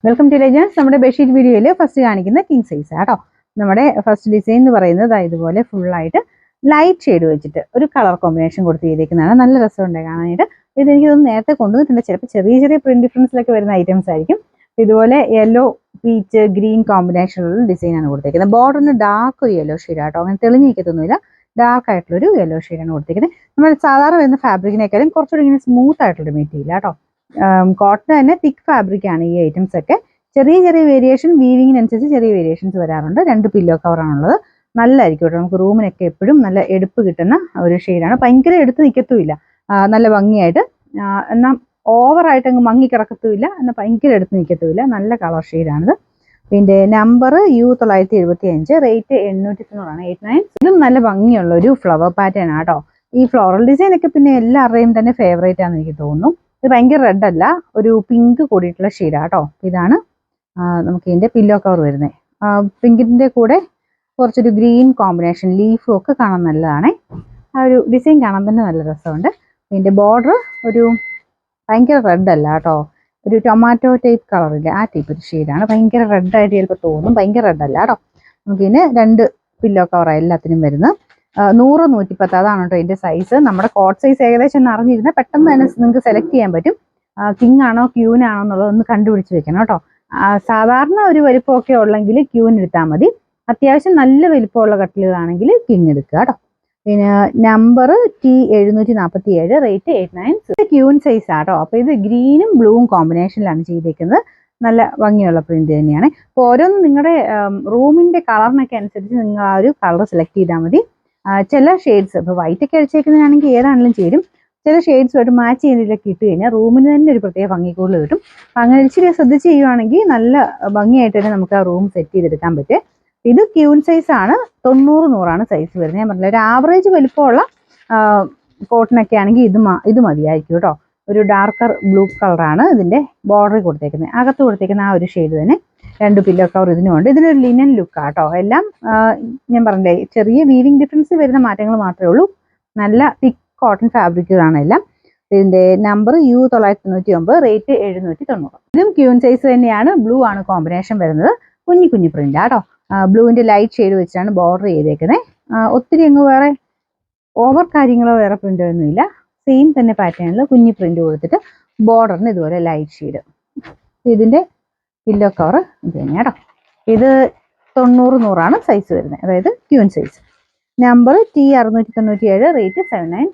Welcome to legends. നമ്മുടെ bedsheet വീഡിയോയിൽ first കാണിക്കുന്ന കിങ് സൈസ് ആട്ടോ. നമ്മുടെ ഫസ്റ്റ് ഡിസൈൻ എന്ന് പറയുന്നത് ഇതുപോലെ ഫുള്ളായിട്ട് ലൈറ്റ് ഷെയ്ഡ് വെച്ചിട്ട് ഒരു കളർ കോമ്പിനേഷൻ കൊടുത്ത് ചെയ്തേക്കുന്നതാണ്. നല്ല രസമുണ്ട് കാണാനായിട്ട്. ഇതെനിക്ക് തോന്നുന്നു നേരത്തെ കൊണ്ടുവന്നിട്ടുണ്ട്. ചിലപ്പോൾ ചെറിയ ചെറിയ പ്രിന്റ് ഡിഫറൻസിലൊക്കെ വരുന്ന ഐറ്റംസ് ആയിരിക്കും. ഇതുപോലെ യെല്ലോ, പീച്ച്, ഗ്രീൻ കോമ്പിനേഷനിലുള്ള ഡിസൈനാണ് കൊടുത്തേക്കുന്നത്. ബോർഡറിന് ഡാർക്ക് ഒരു യെല്ലോ ഷെയ്ഡ് ആട്ടോ. അങ്ങനെ തെളിഞ്ഞിരിക്കത്തൊന്നുമില്ല, ഡാർക്ക് ആയിട്ടുള്ളൊരു യെല്ലോ ഷെയ്ഡാണ് കൊടുത്തേക്കുന്നത്. നമ്മൾ സാധാരണ വരുന്ന ഫാബ്രിക്കിനേക്കാളും കുറച്ചുകൂടി ഇങ്ങനെ സ്മൂത്ത് ആയിട്ടുള്ള മെറ്റീരിയൽ ആട്ടോ. കോട്ടൺ തന്നെ തിക്ക് ഫാബ്രിക് ആണ് ഈ ഐറ്റംസ് ഒക്കെ. ചെറിയ ചെറിയ വേരിയേഷൻ, വീവിങ്ങിനനുസരിച്ച് ചെറിയ വേരിയേഷൻസ് വരാറുണ്ട്. 2 പില്ലോ കവറാണുള്ളത്. നല്ലതായിരിക്കും കേട്ടോ. നമുക്ക് റൂമിനൊക്കെ എപ്പോഴും നല്ല എടുപ്പ് കിട്ടുന്ന ഒരു ഷെയ്ഡാണ്. ഭയങ്കര എടുത്ത് നിൽക്കത്തുമില്ല, നല്ല ഭംഗിയായിട്ട്. എന്നാൽ ഓവറായിട്ട് അങ്ങ് മങ്ങി കിടക്കത്തുമില്ല, എന്നാൽ ഭയങ്കര എടുത്ത് നിൽക്കത്തുമില്ല. നല്ല കളർ ഷെയ്ഡാണിത്. പിന്നെ നമ്പർ U975, റേറ്റ് 890 89. ഇതും നല്ല ഭംഗിയുള്ള ഒരു ഫ്ലവർ പാറ്റേൺ ആട്ടോ. ഈ ഫ്ലോറൽ ഡിസൈൻ ഒക്കെ പിന്നെ എല്ലാവരുടെയും തന്നെ ഫേവറേറ്റ് ആണെന്ന് എനിക്ക് തോന്നുന്നു. ഇത് ഭയങ്കര റെഡ് അല്ല, ഒരു പിങ്ക് കൂടിയിട്ടുള്ള ഷെയ്ഡാട്ടോ. ഇതാണ് നമുക്ക് ഇതിൻ്റെ പില്ലോ കവർ വരുന്നത്. പിങ്കിൻ്റെ കൂടെ കുറച്ചൊരു ഗ്രീൻ കോമ്പിനേഷൻ ലീഫും ഒക്കെ കാണാൻ നല്ലതാണ്. ആ ഒരു ഡിസൈൻ കാണാൻ തന്നെ നല്ല രസമുണ്ട്. ഇതിൻ്റെ ബോർഡർ ഒരു ഭയങ്കര റെഡ് അല്ല കേട്ടോ, ഒരു ടൊമാറ്റോ ടൈപ്പ് കളറില്ല, ആ ടൈപ്പ് ഒരു ഷെയ്ഡാണ്. ഭയങ്കര റെഡായിട്ട് ചിലപ്പോൾ തോന്നും, ഭയങ്കര റെഡ് അല്ല കേട്ടോ. നമുക്കിതിന് 2 പില്ലോ കവറാണ് എല്ലാത്തിനും വരുന്നത്. 100 110 അതാണ് കേട്ടോ ഇതിൻ്റെ സൈസ്. നമ്മുടെ കോട്ട് സൈസ് ഏകദേശം ഒന്ന് അറിഞ്ഞിരുന്നാൽ പെട്ടെന്ന് തന്നെ നിങ്ങൾക്ക് സെലക്ട് ചെയ്യാൻ പറ്റും. കിങ് ആണോ ക്യൂൻ ആണോ എന്നുള്ളത് ഒന്ന് കണ്ടുപിടിച്ച് വെക്കണം കേട്ടോ. സാധാരണ ഒരു വലിപ്പമൊക്കെ ഉള്ളെങ്കിൽ ക്യൂൻ എടുത്താൽ മതി. അത്യാവശ്യം നല്ല വലിപ്പമുള്ള കട്ടിലുകളാണെങ്കിൽ കിങ് എടുക്കുക കേട്ടോ. പിന്നെ number T747, rate 890. Queen size ആട്ടോ. അപ്പോൾ ഇത് ഗ്രീനും ബ്ലൂവും കോമ്പിനേഷനിലാണ് ചെയ്തേക്കുന്നത്. നല്ല ഭംഗിയുള്ള പ്രിന്റ് തന്നെയാണ്. അപ്പോൾ ഓരോന്നും നിങ്ങളുടെ റൂമിൻ്റെ കളറിനൊക്കെ അനുസരിച്ച് നിങ്ങൾ ആ ഒരു കളർ സെലക്ട് ചെയ്താൽ മതി. ചില ഷെയ്ഡ്സ്, ഇപ്പോൾ വൈറ്റ് ഒക്കെ അടിച്ചേക്കുന്നതാണെങ്കിൽ ഏതാണെങ്കിലും ചേരും. ചില ഷെയ്ഡ്സുമായിട്ട് മാച്ച് ചെയ്യുന്നതിലൊക്കെ ഇട്ട് കഴിഞ്ഞാൽ റൂമിന് തന്നെ ഒരു പ്രത്യേക ഭംഗി കൂടുതൽ കിട്ടും. അപ്പം അങ്ങനെ ഇച്ചിരി ശ്രദ്ധിച്ച് ചെയ്യുവാണെങ്കിൽ നല്ല ഭംഗിയായിട്ട് തന്നെ നമുക്ക് ആ റൂം സെറ്റ് ചെയ്തെടുക്കാൻ പറ്റും. ഇത് ക്യൂൻ സൈസ് ആണ്. 90 100 സൈസ് വരുന്നത്. ഞാൻ പറഞ്ഞില്ല, ഒരു ആവറേജ് വലിപ്പമുള്ള കോട്ടനൊക്കെ ആണെങ്കിൽ ഇത് മതിയായിരിക്കും കേട്ടോ. ഒരു ഡാർക്കർ ബ്ലൂ കളറാണ് ഇതിൻ്റെ ബോർഡർ കൊടുത്തേക്കുന്നത്. അകത്ത് കൊടുത്തേക്കുന്ന ആ ഒരു ഷെയ്ഡ് തന്നെ 2 പില്ലോ കവർ ഇതിനുമുണ്ട്. ഇതിനൊരു ലിനൻ ലുക്ക് ആട്ടോ. എല്ലാം ഞാൻ പറഞ്ഞില്ലേ, ചെറിയ വീവിങ് ഡിഫറൻസ് വരുന്ന മാറ്റങ്ങൾ മാത്രമേ ഉള്ളൂ. നല്ല തിക്ക് കോട്ടൺ ഫാബ്രിക്കുകളാണ് എല്ലാം. ഇതിൻ്റെ നമ്പർ U999, റേറ്റ് 790. ഇതും ക്യൂൻ സൈസ് തന്നെയാണ്. ബ്ലൂ ആണ് കോമ്പിനേഷൻ വരുന്നത്. കുഞ്ഞു കുഞ്ഞു പ്രിന്റ് ആട്ടോ. ബ്ലൂവിൻ്റെ ലൈറ്റ് ഷെയ്ഡ് വെച്ചാണ് ബോർഡർ ചെയ്തേക്കുന്നത്. ഒത്തിരി അങ്ങ് വേറെ ഓവർ കാര്യങ്ങളോ വേറെ പ്രിൻ്റോ ഒന്നുമില്ല. സെയിം തന്നെ പാറ്റേണിൽ കുഞ്ഞു പ്രിന്റ് കൊടുത്തിട്ട് ബോർഡറിന് ഇതുപോലെ ലൈറ്റ് ഷെയ്ഡ്. ഇതിൻ്റെ പില്ലോ കവർ ഇത് തന്നെയാട്ടോ. ഇത് 90 100 സൈസ് വരുന്നത്, അതായത് queen size. Number T697, rate 79.